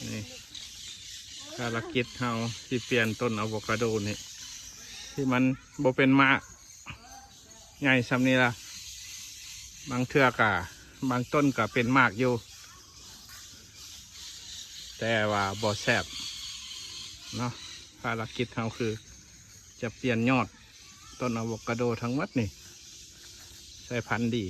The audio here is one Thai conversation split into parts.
นี่ภารกิจเราที่เปลี่ยนต้นอะโวคาโดนี่ที่มันบ่เป็นมากไงซ้ำนี้ล่ะบางเทือกะบางต้นก็เป็นมากอยู่แต่ว่าบ่แซ่บเนาะภารกิจเราคือจะเปลี่ยนยอดต้นอะโวคาโดทั้งหมดนี่ใส่พันธุ์ดี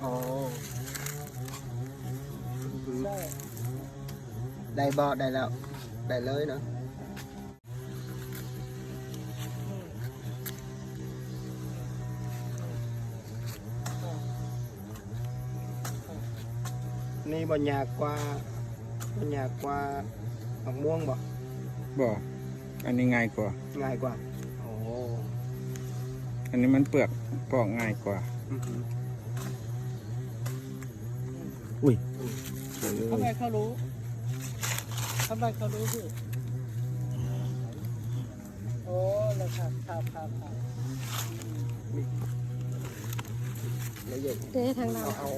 โอ้ได้บ่ได้แล้วได้เลยเนาะนี่บ่ยากกว่าผักม่วงบ่ บ่อันนี้ง่ายกว่า ง่ายกว่าโอ้ อันนี้มันเปลือกปอกง่ายกว่าอุ้ย ทำไมเขารู้พี่โอ้เลยครับ ละเอียด เดี๋ยวทางเรา เอา